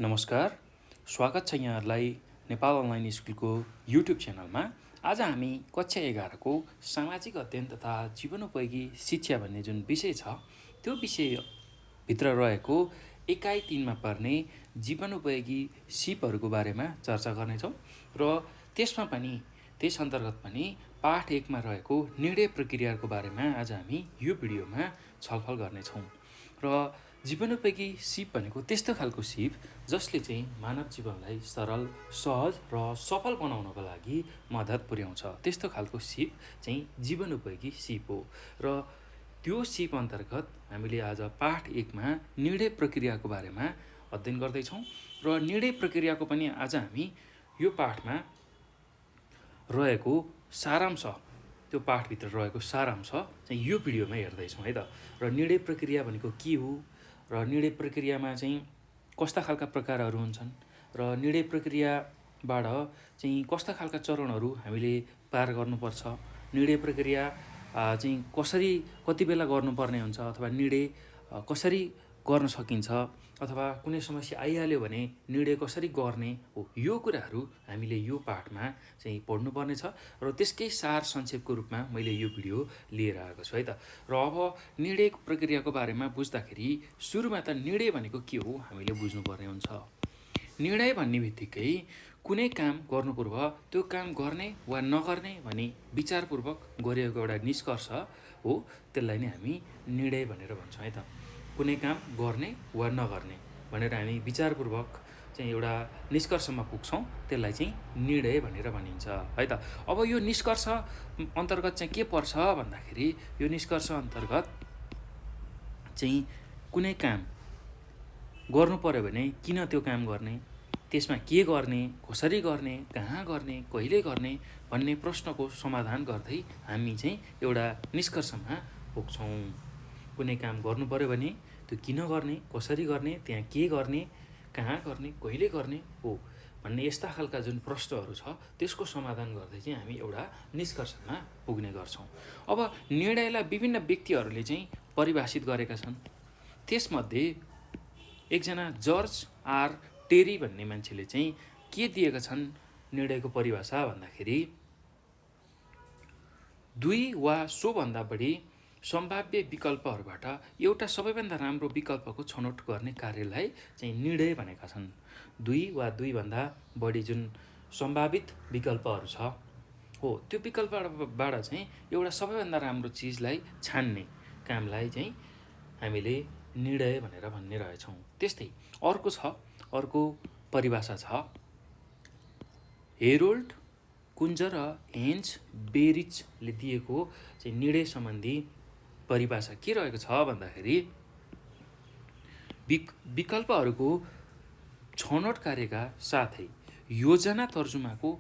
नमस्कार, स्वागत छ यहाँहरूलाई नेपाल अनलाइन स्कुलको युट्युब च्यानलमा। आज हामी कक्षा 11को सामाजिक अध्ययन तथा जीवनोपयोगी शिक्षा भन्ने जुन विषय छ त्यो विषयभित्र रहेको एकाइ 3मा पर्ने जीवनोपयोगी सिपहरूको बारेमा चर्चा गर्नेछौँ र त्यसमा पनि त्यस अन्तर्गत पनि पाठ 1मा रहेको निर्णय प्रक्रियाको बारेमा आज हामी यो भिडियोमा छलफल गर्नेछौँ। र जीवनोपयोगी सिप भनेको त्यस्तो खालको सिप जसले चाहिँ मानव जीवनलाई सरल, सहज र सफल बनाउनको लागि मद्दत पुर्याउँछ। त्यस्तो खालको सिप चाहिँ जीवनोपयोगी सिप हो। र त्यो सिप अन्तर्गत हामीले आज पाठ 1मा निर्णय प्रक्रियाको बारेमा अध्ययन गर्दैछौँ र निर्णय प्रक्रियाको पनि आज हामी यो पाठमा रहेको सारांश, त्यो पाठभित्र रहेको सारांश चाहिँ यो भिडियोमा हेर्दैछौँ है त। र निर्णय प्रक्रिया भनेको के हो र निर्णय प्रक्रियामा चाहिँ कस्ता खालका प्रकारहरू हुन्छन् र निर्णय प्रक्रियाबाट चाहिँ कस्ता खालका चरणहरू हामीले पार गर्नुपर्छ, निर्णय प्रक्रिया चाहिँ कसरी कति बेला गर्नुपर्ने हुन्छ अथवा निर्णय कसरी गर्न सकिन्छ अथवा कुनै समस्या आइहाल्यो भने निर्णय कसरी गर्ने हो, यो कुराहरू हामीले यो पाठमा चाहिँ पढ्नुपर्ने छ र त्यसकै सार संक्षेपको रूपमा मैले यो भिडियो लिएर आएको छु है त। र अब निर्णय प्रक्रियाको बारेमा बुझ्दाखेरि सुरुमा त निर्णय भनेको के हो हामीले बुझ्नुपर्ने हुन्छ। निर्णय भन्ने बित्तिकै कुनै काम गर्नु पूर्व त्यो काम गर्ने वा नगर्ने भनी विचारपूर्वक गरिएको एउटा निष्कर्ष हो, त्यसलाई नै हामी निर्णय भनेर भन्छौँ है त। कुनै काम गर्ने वा नगर्ने भनेर हामी विचारपूर्वक चाहिँ एउटा निष्कर्षमा पुग्छौँ, त्यसलाई चाहिँ निर्णय भनेर भनिन्छ है त। अब यो निष्कर्ष अन्तर्गत चाहिँ के पर्छ भन्दाखेरि यो निष्कर्ष अन्तर्गत चाहिँ कुनै काम गर्नु पर्यो भने किन त्यो काम गर्ने, त्यसमा के गर्ने, कसरी गर्ने, कहाँ गर्ने, कहिले गर्ने भन्ने प्रश्नको समाधान गर्दै हामी चाहिँ एउटा निष्कर्षमा पुग्छौँ। कुनै काम गर्नु पर्यो भने त्यो किन गर्ने, कसरी गर्ने, त्यहाँ के गर्ने, कहाँ गर्ने, कहिले गर्ने हो भन्ने यस्ता खालका जुन प्रश्नहरू छ त्यसको समाधान गर्दै चाहिँ हामी एउटा निष्कर्षमा पुग्ने गर्छौँ। अब निर्णयलाई विभिन्न व्यक्तिहरूले चाहिँ परिभाषित गरेका छन्। त्यसमध्ये एकजना जर्ज आर टेरी भन्ने मान्छेले चाहिँ के दिएका छन् निर्णयको परिभाषा भन्दाखेरि 2 वा सोभन्दा बढी सम्भाव्य विकल्पहरूबाट एउटा सबैभन्दा राम्रो विकल्पको छनौट गर्ने कार्यलाई चाहिँ निर्णय भनेका छन्। 2 वा 2 भन्दा बढी जुन सम्भावित विकल्पहरू छ हो त्यो विकल्पबाट चाहिँ एउटा सबैभन्दा राम्रो चिजलाई छान्ने कामलाई चाहिँ हामीले निर्णय भनेर भन्ने रहेछौँ। त्यस्तै अर्को परिभाषा छ हेरोल्ड कुन्जर र हेन्ज बेरिचले दिएको चाहिँ निर्णय सम्बन्धी परिभाषा के रहेको छ भन्दाखेरि विकल्पहरूको छनौट कार्यका साथै योजना तर्जुमाको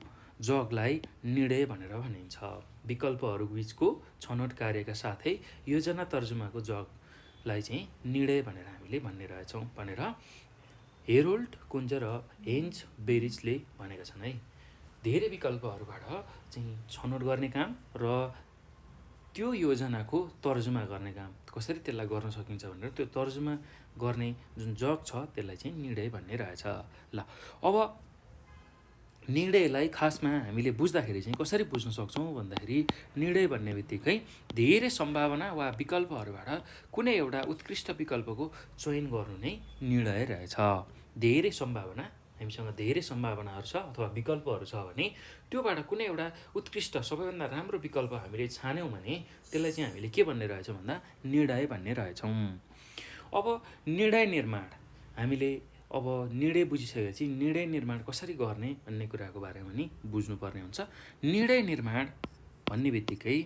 जगलाई निर्णय भनेर भनिन्छ। विकल्पहरू बीचको छनौट कार्यका साथै योजना तर्जुमाको जगलाई चाहिँ निर्णय भनेर हामीले भन्ने रहेछौँ भनेर हेरोल्ड कुन्जर र हेन्ज बेरिचले भनेका छन् है। धेरै विकल्पहरूबाट चाहिँ छनौट गर्ने काम र त्यो योजनाको तर्जुमा गर्ने काम, कसरी त्यसलाई गर्न सकिन्छ भनेर त्यो तर्जुमा गर्ने जुन जग छ त्यसलाई चाहिँ निर्णय भन्ने रहेछ। ल अब निर्णयलाई खासमा हामीले बुझ्दाखेरि चाहिँ कसरी बुझ्न सक्छौँ भन्दाखेरि निर्णय भन्ने बित्तिकै धेरै सम्भावना वा विकल्पहरूबाट कुनै एउटा उत्कृष्ट विकल्पको चयन गर्नु नै निर्णय रहेछ। धेरै सम्भावना, हामीसँग धेरै सम्भावनाहरू छ अथवा विकल्पहरू छ भने त्योबाट कुनै एउटा उत्कृष्ट सबैभन्दा राम्रो विकल्प हामीले छान्यौँ भने त्यसलाई चाहिँ हामीले के भन्ने रहेछौँ भन्दा निर्णय भन्ने रहेछौँ। अब निर्णय निर्माण, हामीले अब निर्णय बुझिसकेपछि निर्णय निर्माण कसरी गर्ने भन्ने कुराको बारेमा नि बुझ्नुपर्ने हुन्छ। निर्णय निर्माण भन्ने बित्तिकै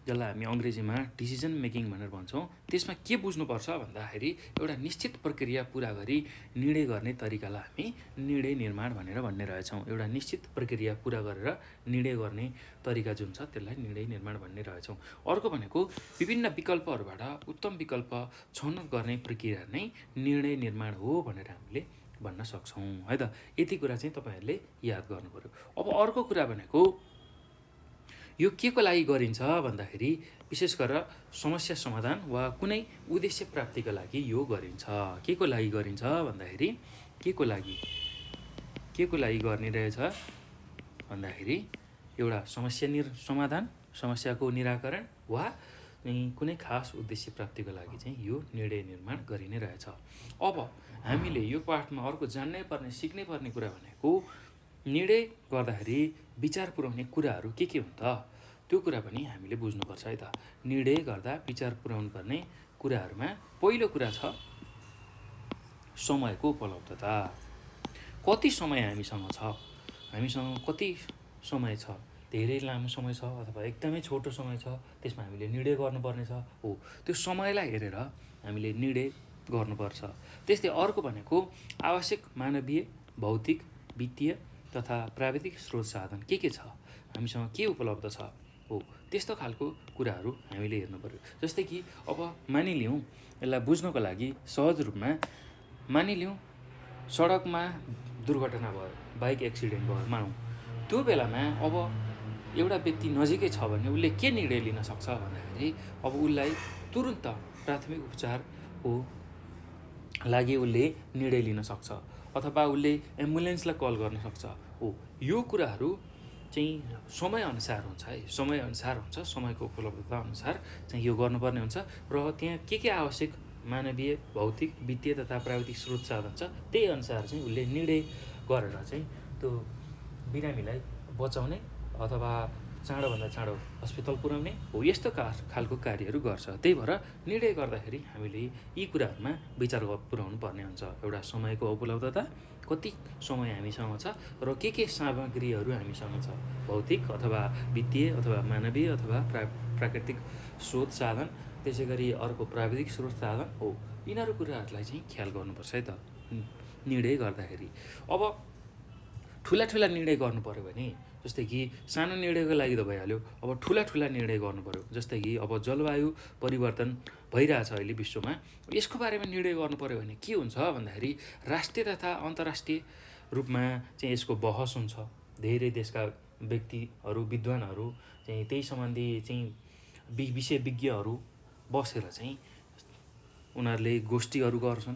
जसलाई हामी अङ्ग्रेजीमा डिसिजन मेकिङ भनेर भन्छौँ, त्यसमा के बुझ्नुपर्छ भन्दाखेरि एउटा निश्चित प्रक्रिया पुरा गरी निर्णय गर्ने तरिकालाई हामी निर्णय निर्माण भनेर भन्ने रहेछौँ। एउटा निश्चित प्रक्रिया पुरा गरेर निर्णय गर्ने तरिका जुन छ त्यसलाई निर्णय निर्माण भन्ने रहेछौँ। अर्को भनेको विभिन्न विकल्पहरूबाट उत्तम विकल्प छनौट गर्ने प्रक्रिया नै निर्णय निर्माण हो भनेर हामीले भन्न सक्छौँ है त। यति कुरा चाहिँ तपाईँहरूले याद गर्नु पर्यो। अब अर्को कुरा भनेको यो के को लागि गरिन्छ भन्दाखेरि विशेष गरेर समस्या समाधान वा कुनै उद्देश्य प्राप्तिका लागि यो गरिन्छ। के को लागि गरिन्छ भन्दाखेरि के को लागि गर्ने रहेछ भन्दाखेरि एउटा समाधान, समस्याको निराकरण वा कुनै खास उद्देश्य प्राप्तिको लागि चाहिँ यो निर्णय निर्माण गरिने रहेछ। अब हामीले यो पाठमा अर्को जान्नै पर्ने, सिक्नै पर्ने कुरा भनेको निर्णय गर्दाखेरि विचार पुर्याउने कुराहरू के हुन् त, त्यो कुरा पनि हामीले बुझ्नुपर्छ है त। निर्णय गर्दा विचार पुर्याउनु पर्ने कुराहरूमा पहिलो कुरा छ समयको उपलब्धता। कति समय हामीसँग छ, हामीसँग कति समय छ, धेरै लामो समय छ अथवा एकदमै छोटो समय छ, त्यसमा हामीले निर्णय गर्नुपर्ने छ। हो, त्यो समयलाई हेरेर हामीले निर्णय गर्नुपर्छ। त्यस्तै अर्को भनेको आवश्यक मानवीय, भौतिक, वित्तीय तथा प्राविधिक स्रोत साधन के छ, हामीसँग के उपलब्ध छ। हो, त्यस्तो खालको कुराहरू हामीले हेर्नु पर्यो। जस्तै कि अब मानिलिउँ, यसलाई बुझ्नको लागि सहज रूपमा मानिलिउँ सडकमा दुर्घटना भयो, बाइक एक्सिडेन्ट भयो मानौँ। त्यो बेलामा अब एउटा व्यक्ति नजिकै छ भने उसले के निर्णय लिन सक्छ भन्दाखेरि अब उसलाई तुरुन्त प्राथमिक उपचारको लागि उसले निर्णय लिन सक्छ अथवा उसले एम्बुलेन्सलाई कल गर्न सक्छ। हो, यो कुराहरू चाहिँ समयअनुसार हुन्छ है, समयअनुसार हुन्छ, समयको उपलब्धता अनुसार चाहिँ यो गर्नुपर्ने हुन्छ। र त्यहाँ के आवश्यक मानवीय, भौतिक, वित्तीय तथा प्राविधिक स्रोत साधन छ, त्यही अनुसार चाहिँ उसले निर्णय गरेर चाहिँ त्यो बिरामीलाई बचाउने अथवा चाँडोभन्दा चाँडो अस्पताल पुर्याउने हो, यस्तो खालको कार्यहरू गर्छ। त्यही भएर निर्णय गर्दाखेरि हामीले यी कुराहरूमा विचार पुर्याउनु पर्ने हुन्छ। एउटा समयको उपलब्धता, कति समय हामीसँग छ र के सामग्रीहरू हामीसँग छ, भौतिक अथवा वित्तीय अथवा मानवीय अथवा प्राकृतिक स्रोत साधन, त्यसै गरी अर्को प्राविधिक स्रोत साधन हो, यिनीहरू कुराहरूलाई चाहिँ ख्याल गर्नुपर्छ है त निर्णय गर्दाखेरि। अब ठुला निर्णय गर्नु पऱ्यो भने, जस्तै कि सानो निर्णयको लागि त भइहाल्यो, अब ठुला निर्णय गर्नु पऱ्यो। जस्तै कि अब जलवायु परिवर्तन भइरहेछ अहिले विश्वमा, यसको बारेमा निर्णय गर्नु पऱ्यो भने के हुन्छ भन्दाखेरि राष्ट्रिय तथा अन्तर्राष्ट्रिय रूपमा चाहिँ यसको बहस हुन्छ। धेरै देशका व्यक्तिहरू, विद्वानहरू चाहिँ त्यही सम्बन्धी चाहिँ विषयविज्ञहरू बसेर चाहिँ उनीहरूले गोष्ठीहरू गर्छन्,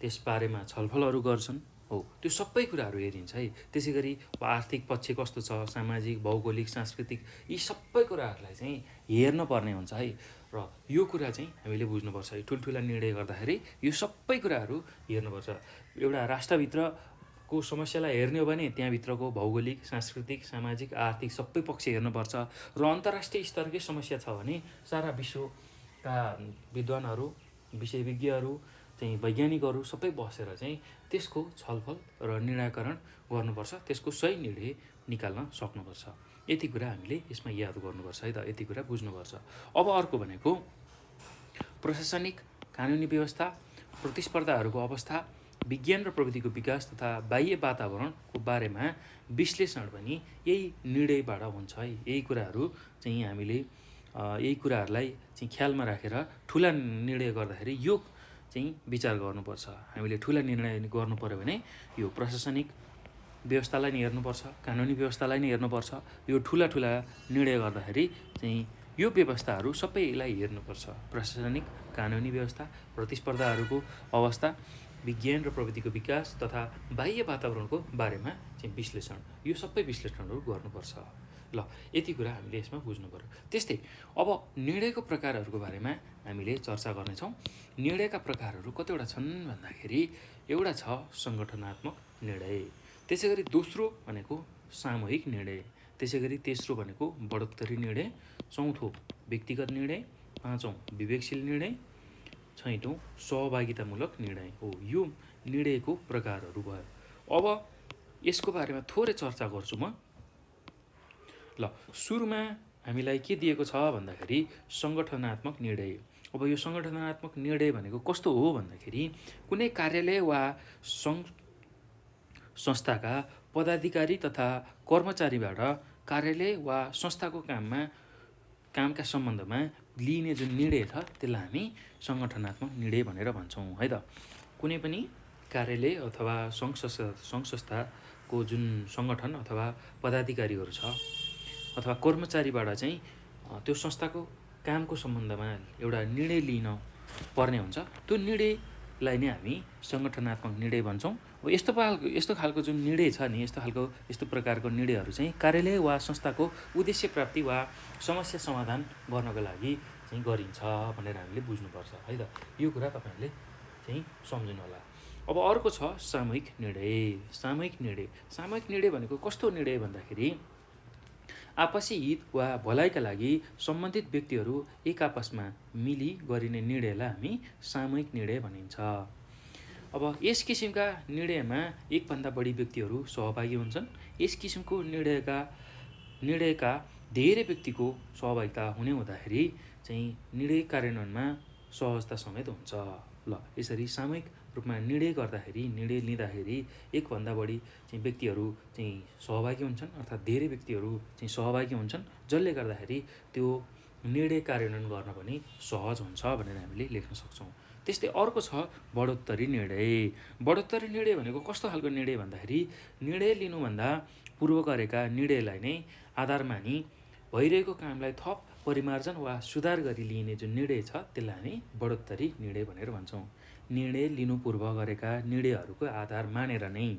त्यसबारेमा छलफलहरू गर्छन्। हो, त्यो सबै कुराहरू हेरिन्छ है। त्यसै गरी आर्थिक पक्ष कस्तो छ, सामाजिक, भौगोलिक, सांस्कृतिक, यी सबै कुराहरूलाई चाहिँ हेर्न पर्ने हुन्छ है। र यो कुरा चाहिँ हामीले बुझ्नुपर्छ है। ठुल्ठुला निर्णय गर्दाखेरि यो सबै कुराहरू हेर्नुपर्छ। एउटा राष्ट्रभित्रको समस्यालाई हेर्ने हो भने त्यहाँभित्रको भौगोलिक, सांस्कृतिक, सामाजिक, आर्थिक सबै पक्ष हेर्नुपर्छ। र अन्तर्राष्ट्रिय स्तरकै समस्या छ भने सारा विश्वका विद्वानहरू, विषयविज्ञहरू चाहिँ वैज्ञानिकहरू सबै बसेर चाहिँ त्यसको छलफल र निराकरण गर्नुपर्छ, त्यसको सही निर्णय निकाल्न सक्नुपर्छ। यति कुरा हामीले यसमा याद गर्नुपर्छ है त, यति कुरा बुझ्नुपर्छ। अब अर्को भनेको प्रशासनिक कानुनी व्यवस्था, प्रतिस्पर्धाहरूको अवस्था, विज्ञान र प्रविधिको विकास तथा बाह्य वातावरणको बारेमा विश्लेषण पनि यही निर्णयबाट हुन्छ है। यही कुराहरू चाहिँ हामीले यही कुराहरूलाई चाहिँ ख्यालमा राखेर ठुला निर्णय गर्दाखेरि यो चाहिँ विचार गर्नुपर्छ। हामीले ठुला निर्णय गर्नु पऱ्यो भने यो प्रशासनिक व्यवस्थालाई नै हेर्नुपर्छ, कानुनी व्यवस्थालाई नै हेर्नुपर्छ। यो ठुला निर्णय गर्दाखेरि चाहिँ यो व्यवस्थाहरू सबैलाई हेर्नुपर्छ। प्रशासनिक, कानुनी व्यवस्था, प्रतिस्पर्धाहरूको अवस्था, विज्ञान र प्रविधिको विकास तथा बाह्य वातावरणको बारेमा चाहिँ विश्लेषण, यो सबै विश्लेषणहरू गर्नुपर्छ। ल, यति कुरा हामीले यसमा बुझ्नु पऱ्यो। त्यस्तै अब निर्णयको प्रकारहरूको बारेमा हामीले चर्चा गर्नेछौँ। निर्णयका प्रकारहरू कतिवटा छन् भन्दाखेरि एउटा छ सङ्गठनात्मक निर्णय, त्यसै गरी दोस्रो भनेको सामूहिक निर्णय, त्यसै गरी तेस्रो भनेको बढोत्तरी निर्णय, चौथो व्यक्तिगत निर्णय, पाँचौँ विवेकशील निर्णय, छैटौँ सहभागितामूलक निर्णय हो। यो निर्णयको प्रकारहरू भयो। अब यसको बारेमा थोरै चर्चा गर्छु म। ल, सुरुमा हामीलाई के दिएको छ भन्दाखेरि सङ्गठनात्मक निर्णय। अब यो सङ्गठनात्मक निर्णय भनेको कस्तो हो भन्दाखेरि कुनै कार्यालय वा संस्थाका पदाधिकारी तथा कर्मचारीबाट कार्यालय वा संस्थाको कामका सम्बन्धमा लिइने जुन निर्णय छ त्यसलाई हामी सङ्गठनात्मक निर्णय भनेर भन्छौँ है त। कुनै पनि कार्यालय अथवा सङ्घ संस्थाको जुन सङ्गठन अथवा पदाधिकारीहरू छ अथवा कर्मचारीबाट चाहिँ त्यो संस्थाको कामको सम्बन्धमा एउटा निर्णय लिन पर्ने हुन्छ। त्यो निर्णय निर्णयलाई नै हामी सङ्गठनात्मक निर्णय भन्छौँ। अब यस्तो खालको जुन निर्णय छ नि, यस्तो प्रकारको निर्णयहरू चाहिँ कार्यालय वा संस्थाको उद्देश्य प्राप्ति वा समस्या समाधान गर्नको लागि चाहिँ गरिन्छ भनेर हामीले बुझ्नुपर्छ है त। यो कुरा तपाईँहरूले चाहिँ सम्झिनु होला। अब अर्को छ सामूहिक निर्णय। सामूहिक निर्णय भनेको कस्तो निर्णय भन्दाखेरि आपसी हित वा भलाइका लागि सम्बन्धित व्यक्तिहरू एक आपसमा मिली गरिने निर्णयलाई हामी सामूहिक निर्णय भनिन्छ। अब यस किसिमका निर्णयमा एकभन्दा बढी व्यक्तिहरू सहभागी हुन्छन्। यस किसिमको निर्णयका धेरै व्यक्तिको सहभागिता हुने हुँदाखेरि चाहिँ निर्णय कार्यान्वयनमा सहजता समेत हुन्छ। ल यसरी सामूहिक रूपमा निर्णय लिँदाखेरि एकभन्दा बढी चाहिँ व्यक्तिहरू चाहिँ सहभागी हुन्छन्, अर्थात् धेरै व्यक्तिहरू चाहिँ सहभागी हुन्छन्, जसले गर्दाखेरि त्यो निर्णय कार्यान्वयन गर्न पनि सहज हुन्छ भनेर हामीले लेख्न सक्छौँ। त्यस्तै अर्को छ बढोत्तरी निर्णय। बढोत्तरी निर्णय भनेको कस्तो खालको निर्णय भन्दाखेरि निर्णय लिनुभन्दा पूर्व गरेका निर्णयलाई नै आधार मानि भइरहेको कामलाई थप परिमार्जन वा सुधार गरी लिइने जुन निर्णय छ त्यसलाई हामी बढोत्तरी निर्णय भनेर भन्छौँ। निर्णय लिनु पूर्व गरेका निर्णयहरूको आधार मानेर नै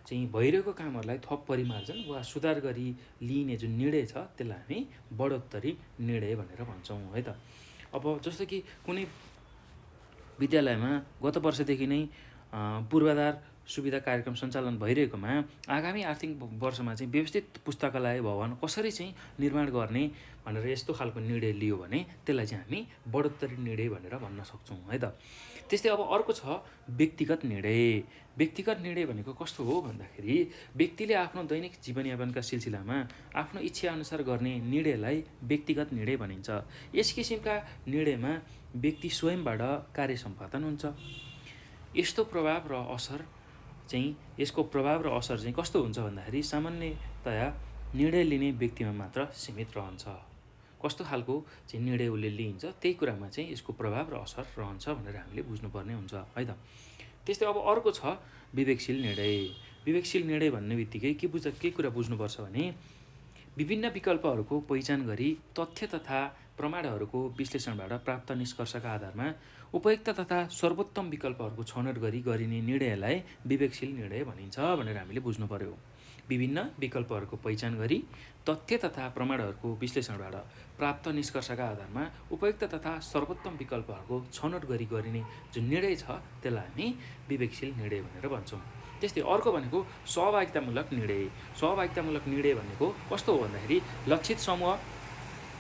चाहिँ भइरहेको कामहरूलाई थप परिमार्जन वा सुधार गरी लिइने जुन निर्णय छ त्यसलाई हामी बढोत्तरी निर्णय भनेर भन्छौँ है त। अब जस्तो कि कुनै विद्यालयमा गत वर्षदेखि नै पूर्वाधार सुविधा कार्यक्रम सञ्चालन भइरहेकोमा आगामी आर्थिक वर्षमा चाहिँ व्यवस्थित पुस्तकालय भवन कसरी चाहिँ निर्माण गर्ने भनेर यस्तो खालको निर्णय लियो भने त्यसलाई चाहिँ हामी बढोत्तरी निर्णय भनेर भन्न सक्छौँ है त। त्यस्तै अब अर्को छ व्यक्तिगत निर्णय। व्यक्तिगत निर्णय भनेको कस्तो हो भन्दाखेरि व्यक्तिले आफ्नो दैनिक जीवनयापनका सिलसिलामा आफ्नो इच्छाअनुसार गर्ने निर्णयलाई व्यक्तिगत निर्णय भनिन्छ। यस किसिमका निर्णयमा व्यक्ति स्वयंबाट कार्य सम्पादन हुन्छ। यसको प्रभाव र असर चाहिँ कस्तो हुन्छ भन्दाखेरि सामान्यतया निर्णय लिने व्यक्तिमा मात्र सीमित रहन्छ। कस्तो खालको चाहिँ निर्णय उसले लिइन्छ त्यही कुरामा चाहिँ यसको प्रभाव र असर रहन्छ भनेर हामीले बुझ्नुपर्ने हुन्छ है त। त्यस्तै अब अर्को छ विवेकशील निर्णय। विवेकशील निर्णय भन्ने बित्तिकै के कुरा बुझ्नुपर्छ भने विभिन्न विकल्पहरूको पहिचान गरी तथ्य तथा प्रमाणहरूको विश्लेषणबाट प्राप्त निष्कर्षका आधारमा उपयुक्त तथा सर्वोत्तम विकल्पहरूको छनौट गरी गरिने निर्णयलाई विवेकशील निर्णय भनिन्छ भनेर हामीले बुझ्नु पर्यो। विभिन्न विकल्पहरूको पहिचान गरी तथ्य तथा प्रमाणहरूको विश्लेषणबाट प्राप्त निष्कर्षका आधारमा उपयुक्त तथा सर्वोत्तम विकल्पहरूको छनौट गरी गरिने जुन निर्णय छ त्यसलाई हामी विवेकशील निर्णय भनेर भन्छौँ। त्यस्तै अर्को भनेको सहभागितामूलक निर्णय। सहभागितामूलक निर्णय भनेको कस्तो हो भन्दाखेरि लक्षित समूह,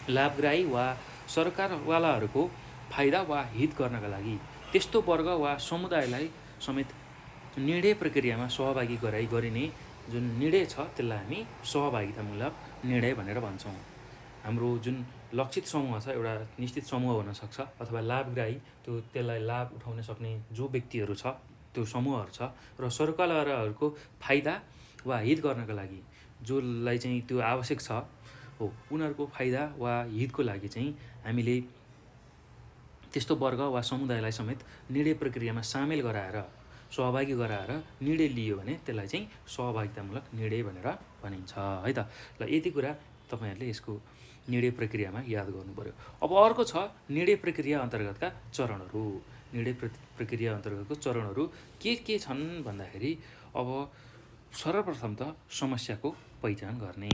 लाभग्राही वा सरकारवालाहरूको फाइदा वा हित गर्नका लागि त्यस्तो वर्ग वा समुदायलाई समेत निर्णय प्रक्रियामा सहभागी गराई गरिने जुन निर्णय छ त्यसलाई हामी सहभागितामूलक निर्णय भनेर भन्छौँ। हाम्रो जुन लक्षित समूह छ, एउटा निश्चित समूह हुनसक्छ अथवा लाभग्राही, त्यसलाई लाभ उठाउन सक्ने जो व्यक्तिहरू छ त्यो समूहहरू छ, र सरकारवालाहरूको फाइदा वा हित गर्नका लागि जसलाई चाहिँ त्यो आवश्यक छ हो उनीहरूको फाइदा वा हितको लागि चाहिँ हामीले त्यस्तो वर्ग वा समुदायलाई समेत निर्णय प्रक्रियामा सामेल गराएर सहभागी गराएर निर्णय लियो भने त्यसलाई चाहिँ सहभागितामूलक निर्णय भनेर भनिन्छ है त। ल यति कुरा तपाईँहरूले यसको निर्णय प्रक्रियामा याद गर्नु पर्यो। अब अर्को छ निर्णय प्रक्रिया अन्तर्गतका चरणहरू। निर्णय प्रक्रिया अन्तर्गतको चरणहरू के छन् भन्दाखेरि अब सर्वप्रथम त समस्याको पहिचान गर्ने।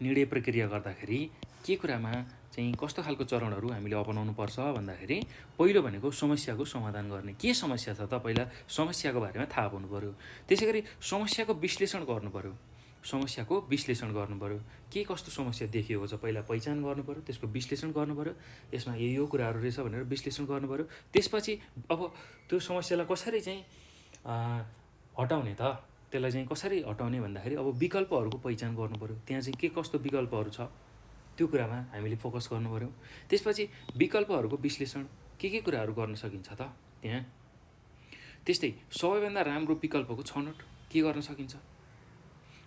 निर्णय प्रक्रिया गर्दाखेरि के कुरामा चाहिँ कस्तो खालको चरणहरू हामीले अपनाउनु पर्छ भन्दाखेरि पहिलो भनेको समस्याको समाधान गर्ने। के समस्या छ त पहिला समस्याको बारेमा थाहा पाउनु पर्यो। त्यसै गरी समस्याको विश्लेषण गर्नु पर्यो। के कस्तो समस्या देखिएको छ पहिला पहिचान गर्नु पर्यो, त्यसको विश्लेषण गर्नु पर्यो, यसमा यो कुराहरू रहेछ भनेर विश्लेषण गर्नु पर्यो। त्यसपछि अब त्यो समस्यालाई कसरी चाहिँ हटाउने त, त्यसलाई चाहिँ कसरी हटाउने भन्दाखेरि अब विकल्पहरूको पहिचान गर्नु पर्यो। त्यहाँ चाहिँ के कस्तो विकल्पहरू छ त्यो कुरामा हामीले फोकस गर्नु पर्यो। त्यसपछि विकल्पहरूको विश्लेषण के कुराहरू गर्न सकिन्छ त त्यहाँ। त्यस्तै सबैभन्दा राम्रो विकल्पको छनौट के गर्न सकिन्छ।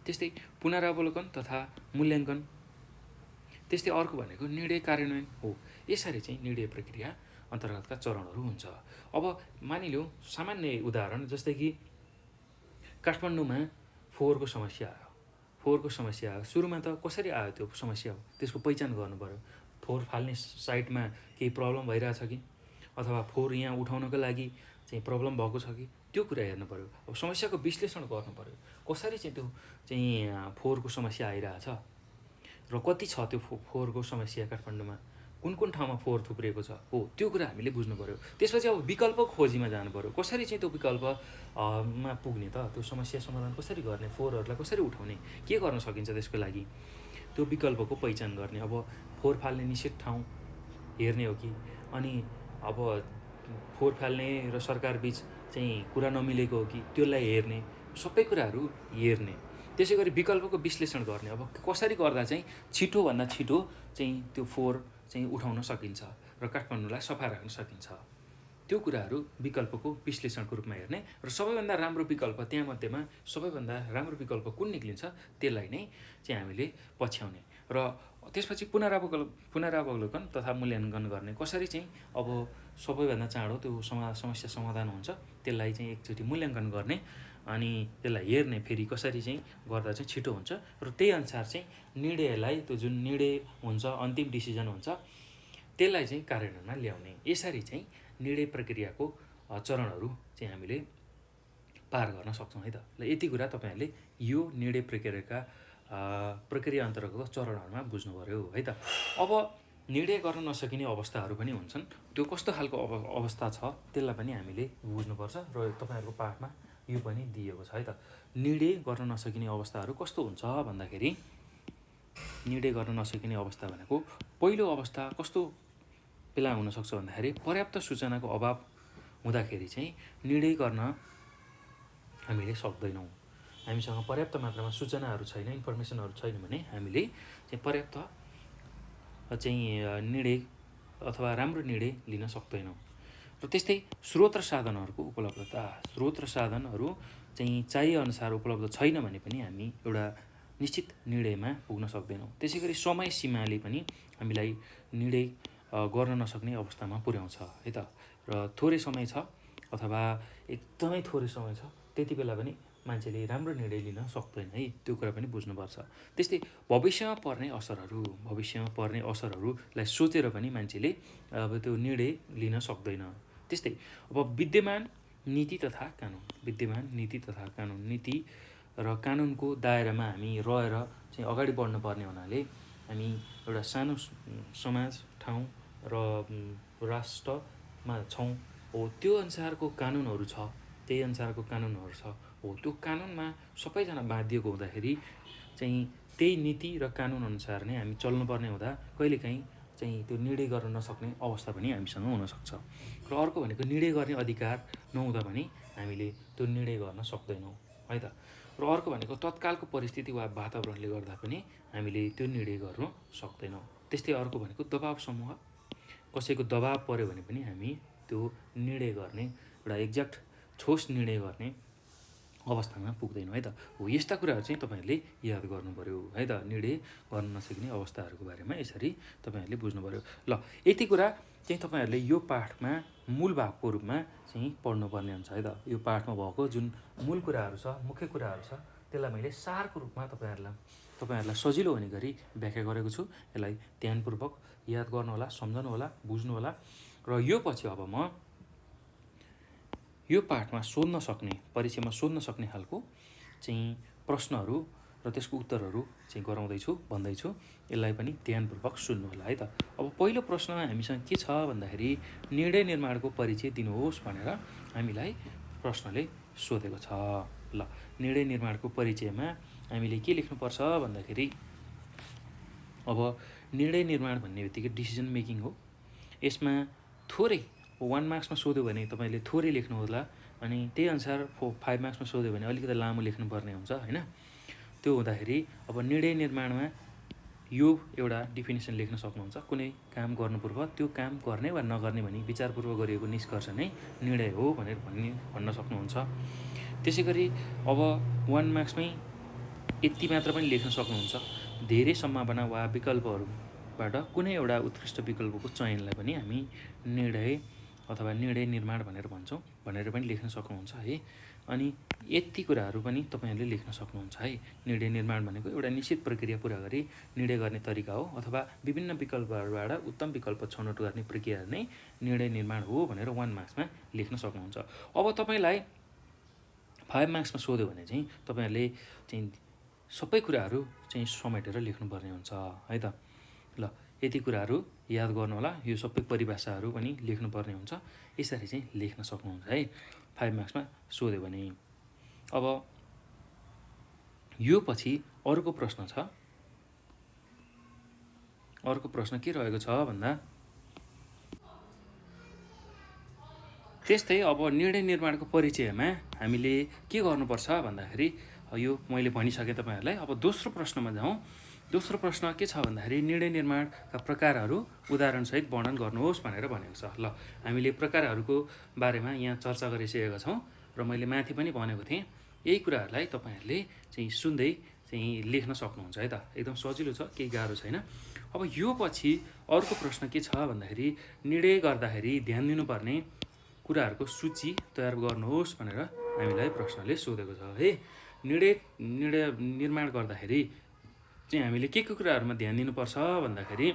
त्यस्तै पुनरावलोकन तथा मूल्याङ्कन। त्यस्तै अर्को भनेको निर्णय कार्यान्वयन हो। यसरी चाहिँ निर्णय प्रक्रिया अन्तर्गतका चरणहरू हुन्छ। अब मानिलिउँ सामान्य उदाहरण जस्तै कि काठमाडौँमा फोहोरको समस्या आयो। सुरुमा त कसरी आयो त्यो समस्या हो त्यसको पहिचान गर्नु पर्यो। फोहोर फाल्ने साइटमा केही प्रब्लम भइरहेछ कि, अथवा फोहोर यहाँ उठाउनको लागि चाहिँ प्रब्लम भएको छ कि त्यो कुरा हेर्नु पऱ्यो। अब समस्याको विश्लेषण गर्नु पऱ्यो, कसरी चाहिँ त्यो चाहिँ फोहोरको समस्या आइरहेछ र कति छ त्यो फोहोरको समस्या काठमाडौँमा, कुन कुन ठाउँमा फोहोर थुप्रिएको छ हो, त्यो कुरा हामीले बुझ्नु पऱ्यो। त्यसपछि अब विकल्प खोजीमा जानु पऱ्यो, कसरी चाहिँ त्यो विकल्प मा पुग्ने त, त्यो समस्या समाधान कसरी गर्ने, फोहोरहरूलाई कसरी उठाउने, के गर्न सकिन्छ त्यसको लागि, त्यो विकल्पको पहिचान गर्ने। अब फोहोर फाल्ने निषेध ठाउँ हेर्ने हो कि, अनि अब फोहोर फाल्ने र सरकारबिच चाहिँ कुरा नमिलेको हो कि त्यसलाई हेर्ने, सबै कुराहरू हेर्ने। त्यसै गरी विकल्पको विश्लेषण गर्ने, अब कसरी गर्दा चाहिँ छिटोभन्दा छिटो चाहिँ त्यो फोहोर चाहिँ उठाउन सकिन्छ र काठमाडौँलाई सफा राख्न सकिन्छ, त्यो कुराहरू विकल्पको विश्लेषणको रूपमा हेर्ने। र सबैभन्दा राम्रो विकल्प त्यहाँमध्येमा सबैभन्दा राम्रो विकल्प कुन निक्लिन्छ त्यसलाई नै चाहिँ हामीले पछ्याउने र त्यसपछि पुनरावलोकन तथा मूल्याङ्कन गर्ने, कसरी चाहिँ अब सबैभन्दा चाँडो त्यो समस्या समाधान हुन्छ त्यसलाई चाहिँ एकचोटि मूल्याङ्कन गर्ने, अनि त्यसलाई हेर्ने फेरि कसरी चाहिँ गर्दा चाहिँ छिटो हुन्छ, र त्यही अनुसार चाहिँ निर्णयलाई, त्यो जुन निर्णय हुन्छ अन्तिम डिसिजन हुन्छ त्यसलाई चाहिँ कार्यान्वयनमा ल्याउने। यसरी चाहिँ निर्णय प्रक्रियाको चरणहरू चाहिँ हामीले पार गर्न सक्छौँ है त। ल यति कुरा तपाईँहरूले यो निर्णय प्रक्रिया अन्तर्गत चरणहरूमा बुझ्नु पऱ्यो है त। अब निर्णय गर्न नसकिने अवस्थाहरू पनि हुन्छन्, त्यो कस्तो खालको अवस्था छ त्यसलाई पनि हामीले बुझ्नुपर्छ र तपाईँहरूको पाठमा यो पनि दिएको छ है त। निर्णय गर्न नसकिने अवस्थाहरू कस्तो हुन्छ भन्दाखेरि, निर्णय गर्न नसकिने अवस्था भनेको पहिलो अवस्था कस्तो बेला हुनसक्छ भन्दाखेरि, पर्याप्त सूचनाको अभाव हुँदाखेरि चाहिँ निर्णय गर्न हामीले सक्दैनौँ। हामीसँग पर्याप्त मात्रामा सूचनाहरू छैन, इन्फर्मेसनहरू छैन भने हामीले चाहिँ पर्याप्त चाहिँ निर्णय अथवा राम्रो निर्णय लिन सक्दैनौँ। र त्यस्तै स्रोत र साधनहरूको उपलब्धता, स्रोत र साधनहरू चाहिँ चाहिएअनुसार उपलब्ध छैन भने पनि हामी एउटा निश्चित निर्णयमा पुग्न सक्दैनौँ। त्यसै गरी समय सीमाले पनि हामीलाई निर्णय गर्न नसक्ने अवस्थामा पुर्याउँछ है त। र थोरै समय छ अथवा एकदमै थोरै समय छ त्यति बेला पनि मान्छेले राम्रो निर्णय लिन सक्दैन है, त्यो कुरा पनि बुझ्नुपर्छ। त्यस्तै भविष्यमा पर्ने असरहरूलाई सोचेर पनि मान्छेले अब त्यो निर्णय लिन सक्दैन। त्यस्तै अब विद्यमान नीति तथा कानुन, नीति र कानुनको दायरामा हामी रहेर चाहिँ अगाडि बढ्नुपर्ने हुनाले हामी एउटा सानो समाज, ठाउँ र राष्ट्रमा छौँ हो, त्यो अनुसारको कानुनहरू छ, त्यही अनुसारको कानुनहरू छ हो, त्यो कानुनमा सबैजना बाँधिएको हुँदाखेरि चाहिँ त्यही नीति र कानुन अनुसार नै हामी चल्नुपर्ने हुँदा कहिलेकाहीँ चाहिँ त्यो निर्णय गर्न नसक्ने अवस्था पनि हामीसँग हुनसक्छ। र अर्को भनेको निर्णय गर्ने अधिकार नहुँदा पनि हामीले त्यो निर्णय गर्न सक्दैनौँ है त। र अर्को भनेको तत्कालको परिस्थिति वा वातावरणले गर्दा पनि हामीले त्यो निर्णय गर्न सक्दैनौँ। त्यस्तै अर्को भनेको दबाव समूह, कसैको दबाव पऱ्यो भने पनि हामी त्यो निर्णय गर्ने, एउटा एक्ज्याक्ट ठोस निर्णय गर्ने अवस्थामा पुग्दैनौँ है त। हो, यस्ता कुराहरू चाहिँ तपाईँहरूले याद गर्नु पऱ्यो है त। निर्णय गर्न नसकिने अवस्थाहरूको बारेमा यसरी तपाईँहरूले बुझ्नु पऱ्यो। ल यति कुरा चाहिँ तपाईँहरूले यो पाठमा मूल भागको रूपमा चाहिँ पढ्नुपर्ने हुन्छ है त। यो पाठमा भएको जुन मूल कुराहरू छ, मुख्य कुराहरू छ, त्यसलाई मैले सारको रूपमा तपाईँहरूलाई सजिलो हुने गरी व्याख्या गरेको छु। यसलाई ध्यानपूर्वक याद गर्नुहोला, सम्झनुहोला, बुझ्नुहोला। र यो पछि अब म यो पाठमा सोध्न सक्ने, परीक्षामा सोध्न सक्ने खालको चाहिँ प्रश्नहरू र त्यसको उत्तरहरू चाहिँ गराउँदैछु, भन्दैछु। यसलाई पनि ध्यानपूर्वक सुन्नुहोला है त। अब पहिलो प्रश्नमा हामीसँग के छ भन्दाखेरि, निर्णय निर्माणको परिचय दिनुहोस् भनेर हामीलाई प्रश्नले सोधेको छ। ल निर्णय निर्माणको परिचयमा हामीले के लेख्नुपर्छ भन्दाखेरि, अब निर्णय निर्माण भन्ने बित्तिकै डिसिजन मेकिङ हो। यसमा थोरै 1 मार्क्समा सोध्यो भने तपाईँले थोरै लेख्नु होला, अनि त्यही अनुसार 5 मार्क्समा सोध्यो भने अलिकति लामो लेख्नुपर्ने हुन्छ होइन। त्यो हुँदाखेरि अब निर्णय निर्माणमा यो एउटा डिफिनेसन लेख्न सक्नुहुन्छ। कुनै काम गर्नु पूर्व त्यो काम गर्ने वा नगर्ने भनी विचारपूर्वक गरिएको निष्कर्ष नै निर्णय हो भनेर भन्न सक्नुहुन्छ। त्यसै गरी अब 1 मार्क्समै यति मात्र पनि लेख्न सक्नुहुन्छ, धेरै सम्भावना वा विकल्पहरूबाट कुनै एउटा उत्कृष्ट विकल्पको चयनलाई पनि हामी निर्णय अथवा निर्णय निर्माण भनेर भन्छौँ, भनेर पनि लेख्न सक्नुहुन्छ है। अनि यति कुराहरू पनि तपाईँहरूले लेख्न सक्नुहुन्छ है। निर्णय निर्माण भनेको एउटा निश्चित प्रक्रिया पुरा गरी निर्णय गर्ने तरिका हो, अथवा विभिन्न विकल्पहरूबाट उत्तम विकल्प छनौट गर्ने प्रक्रिया नै निर्णय निर्माण हो भनेर 1 मार्क्समा लेख्न सक्नुहुन्छ। अब तपाईँलाई 5 मार्क्समा सोध्यो भने चाहिँ तपाईँहरूले चाहिँ सबै कुराहरू चाहिँ समेटेर लेख्नुपर्ने हुन्छ है त। ल यति कुराहरू याद गर्नुहोला, यो सबै परिभाषाहरू पनि लेख्नुपर्ने हुन्छ। यसरी चाहिँ लेख्न सक्नुहुन्छ है 5 मार्क्समा सोध्यो भने। अब यो पछि अर्को प्रश्न छ। अर्को प्रश्न के रहेको छ भन्दा त्यस्तै अब निर्णय निर्माणको परिचयमा हामीले के गर्नुपर्छ भन्दाखेरि यो मैले भनिसकेँ तपाईँहरूलाई। अब दोस्रो प्रश्नमा जाउँ। दोस्रो प्रश्न के छ भन्दाखेरि निर्णय निर्माणका प्रकारहरू उदाहरणसहित वर्णन गर्नुहोस् भनेर भनेको छ। ल हामीले प्रकारहरूको बारेमा यहाँ चर्चा गरिसकेका छौँ र मैले माथि पनि भनेको थिएँ। यही कुराहरूलाई तपाईँहरूले चाहिँ सुन्दै चाहिँ लेख्न सक्नुहुन्छ है त। एकदम सजिलो छ, केही गाह्रो छैन। अब यो पछि अर्को प्रश्न के छ भन्दाखेरि निर्णय गर्दाखेरि ध्यान दिनुपर्ने कुराहरूको सूची तयार गर्नुहोस् भनेर हामीलाई प्रश्नले सोधेको छ है। निर्णय निर्माण गर्दाखेरि चाहिँ हामीले के कुराहरूमा ध्यान दिनुपर्छ भन्दाखेरि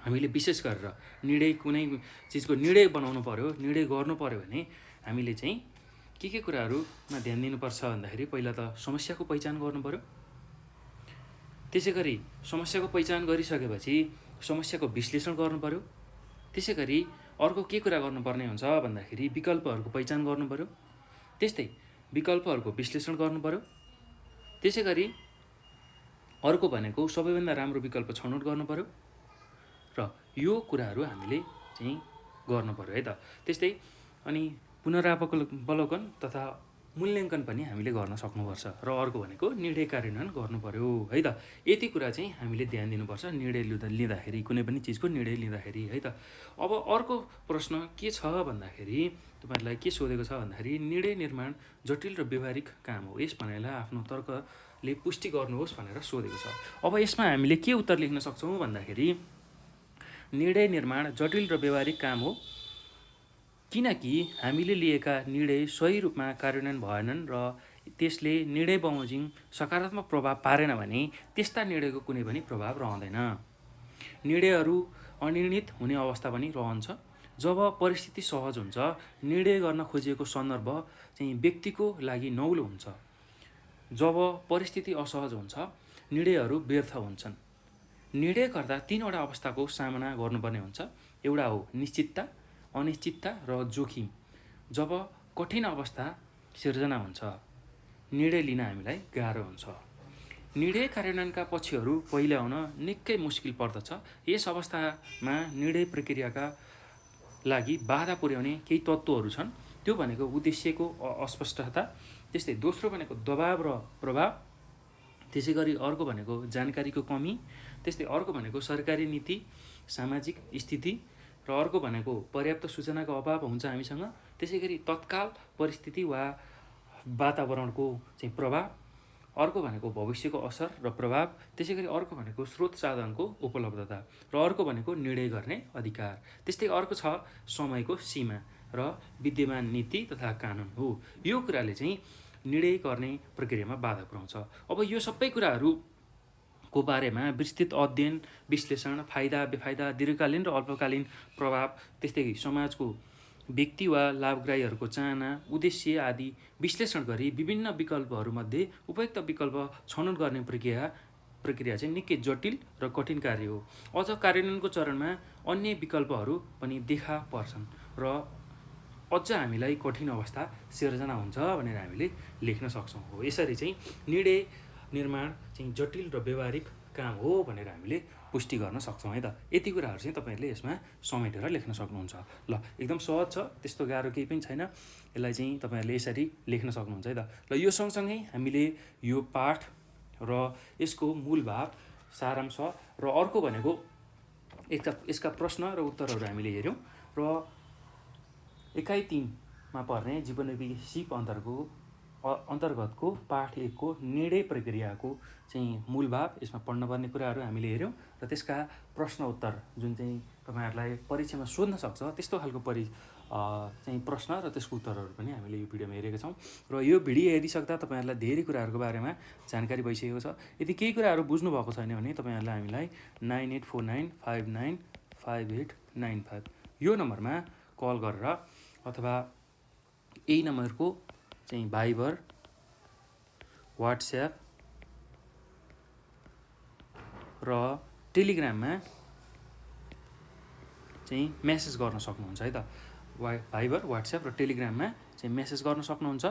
हामीले विशेष गरेर निर्णय कुनै चिजको निर्णय बनाउनु पर्यो, निर्णय गर्नु पर्यो भने हामीले चाहिँ के कुराहरूमा ध्यान दिनुपर्छ भन्दाखेरि पहिला त समस्याको पहिचान गर्नु पर्यो। त्यसै गरी समस्याको पहिचान गरिसकेपछि समस्याको विश्लेषण गर्नु पर्यो। त्यसै गरी अर्को के कुरा गर्नुपर्ने हुन्छ भन्दाखेरि विकल्पहरूको पहिचान गर्नु पर्यो। त्यस्तै विकल्पहरूको विश्लेषण गर्नु पर्यो। त्यसै गरी अर्को भनेको सबैभन्दा राम्रो विकल्प छनौट गर्नु पर्यो र यो कुराहरू हामीले चाहिँ गर्नु पर्यो है त। त्यस्तै अनि पुनरावलोकन तथा मूल्याङ्कन पनि हामीले गर्न सक्नुपर्छ र अर्को भनेको निर्णय कार्यान्वयन गर्नु पर्यो है त। यति कुरा चाहिँ हामीले ध्यान दिनुपर्छ निर्णय लिँदाखेरि, कुनै पनि चिजको निर्णय लिँदाखेरि है त। अब अर्को प्रश्न के छ भन्दाखेरि तपाईँहरूलाई के सोधेको छ भन्दाखेरि निर्णय निर्माण जटिल र व्यवहारिक काम हो, यस भनाइलाई आफ्नो तर्कले पुष्टि गर्नुहोस् भनेर सोधेको छ। अब यसमा हामीले के उत्तर लेख्न सक्छौँ भन्दाखेरि निर्णय निर्माण जटिल र व्यवहारिक काम हो किनकि हामीले लिएका निर्णय सही रूपमा कार्यान्वयन भएनन् र त्यसले निर्णय बमोजिम सकारात्मक प्रभाव पारेन भने त्यस्ता निर्णयको कुनै पनि प्रभाव रहँदैन। निर्णयहरू अनिर्णित हुने अवस्था पनि रहन्छ। जब परिस्थिति सहज हुन्छ, निर्णय गर्न खोजिएको सन्दर्भ चाहिँ व्यक्तिको लागि नौलो हुन्छ। जब परिस्थिति असहज हुन्छ, निर्णयहरू व्यर्थ हुन्छन्। निर्णय गर्दा 3वटा अवस्थाको सामना गर्नुपर्ने हुन्छ। एउटा हो निश्चितता, अनिश्चितता र जोखिम। जब कठिन अवस्था सिर्जना हुन्छ, निर्णय लिन हामीलाई गाह्रो हुन्छ। निर्णय कार्यान्वयनका पक्षहरू पहिल्याउन निकै मुस्किल पर्दछ। यस अवस्थामा निर्णय प्रक्रियाका लागि बाधा पुर्याउने केही तत्त्वहरू छन्। त्यो भनेको उद्देश्यको अस्पष्टता, त्यस्तै दोस्रो भनेको दबाव र प्रभाव, त्यसै गरी अर्को भनेको जानकारीको कमी, त्यस्तै अर्को भनेको सरकारी नीति, सामाजिक स्थिति र अर्को भनेको पर्याप्त सूचनाको अभाव हुन्छ हामीसँग। त्यसै गरी तत्काल परिस्थिति वा वातावरणको चाहिँ प्रभाव, अर्को भनेको भविष्यको असर र प्रभाव, त्यसै गरी अर्को भनेको स्रोत साधनको उपलब्धता र अर्को भनेको निर्णय गर्ने अधिकार। त्यस्तै अर्को छ समयको सीमा र विद्यमान नीति तथा कानुन हो। यो कुराले चाहिँ निर्णय गर्ने प्रक्रियामा बाधा पुर्याउँछ। अब यो सबै कुराहरूको बारेमा विस्तृत अध्ययन, विश्लेषण, फाइदा बेफाइदा, दीर्घकालीन र अल्पकालीन प्रभाव, त्यस्तै समाजको व्यक्ति वा लाभग्राहीहरूको चाहना, उद्देश्य आदि विश्लेषण गरी विभिन्न विकल्पहरूमध्ये उपयुक्त विकल्प छनौट गर्ने प्रक्रिया चाहिँ निकै जटिल र कठिन कार्य हो। अझ कार्यान्वयनको चरणमा अन्य विकल्पहरू पनि देखा पर्छन् र अझ हामीलाई कठिन अवस्था सिर्जना हुन्छ भनेर हामीले लेख्न सक्छौँ। हो यसरी चाहिँ निर्णय निर्माण चाहिँ जटिल र व्यवहारिक काम हो भनेर हामीले पुष्टि गर्न सक्छौँ है त। यति कुराहरू चाहिँ तपाईँहरूले यसमा समेटेर लेख्न सक्नुहुन्छ। ल एकदम सहज छ, त्यस्तो गाह्रो केही पनि छैन। यसलाई चाहिँ तपाईँहरूले यसरी लेख्न सक्नुहुन्छ है त। ल यो सँगसँगै हामीले यो पाठ र यसको मूल भाव, सारांश र अर्को भनेको यसका प्रश्न र उत्तरहरू हामीले हेऱ्यौँ र एकाइ 3मा पर्ने जीवनोपयोगी सिप अन्तर्गतको पाठ 1 को निर्णय प्रक्रियाको चाहिँ मूल भाव, यसमा पढ्नुपर्ने कुराहरू हामीले हेऱ्यौँ र त्यसका प्रश्न उत्तर जुन चाहिँ तपाईँहरूलाई परीक्षामा सोध्न सक्छ त्यस्तो खालको चाहिँ प्रश्न र त्यसको उत्तरहरू पनि हामीले यो भिडियोमा हेरेका छौँ र यो भिडियो हेरिसक्दा तपाईँहरूलाई धेरै कुराहरूको बारेमा जानकारी भइसकेको छ। यदि केही कुराहरू बुझ्नुभएको छैन भने तपाईँहरूलाई हामीलाई 9849595895 यो नम्बरमा कल गरेर अथवा यही नम्बरको चाहिँ भाइबर, व्हाट्सएप र टेलिग्राममा चाहिँ मेसेज गर्न सक्नुहुन्छ है त। भाइबर, व्हाट्सएप र टेलिग्राममा चाहिँ मेसेज गर्न सक्नुहुन्छ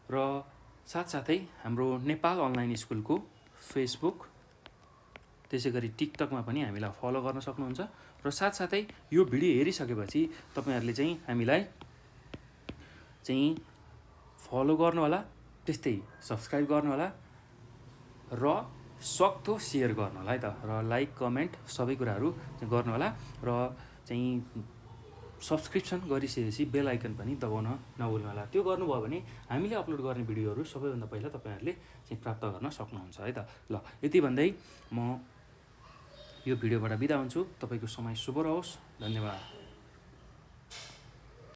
र साथसाथै हाम्रो नेपाल अनलाइन स्कुलको फेसबुक त्यसै गरी टिकटकमा पनि हामीलाई फलो गर्न सक्नुहुन्छ र साथसाथै यो भिडियो हेरिसकेपछि तपाईँहरूले चाहिँ हामीलाई चाहिँ फलो गर्नुहोला, त्यस्तै सब्सक्राइब गर्नुहोला र सक्दो सेयर गर्नुहोला है त, र लाइक कमेन्ट सबै कुराहरू गर्नुहोला र चाहिँ सब्सक्रिप्सन गरिसकेपछि बेल आइकन पनि दबाउन नभुल्नुहोला। त्यो गर्नुभयो भने हामीले अपलोड गर्ने भिडियोहरू सबैभन्दा पहिला तपाईँहरूले चाहिँ प्राप्त गर्न सक्नुहुन्छ है त। ल, यति भन्दै म यो भिडियोबाट बिदा हुन्छु। तपाईँको समय शुभ रहोस्। धन्यवाद।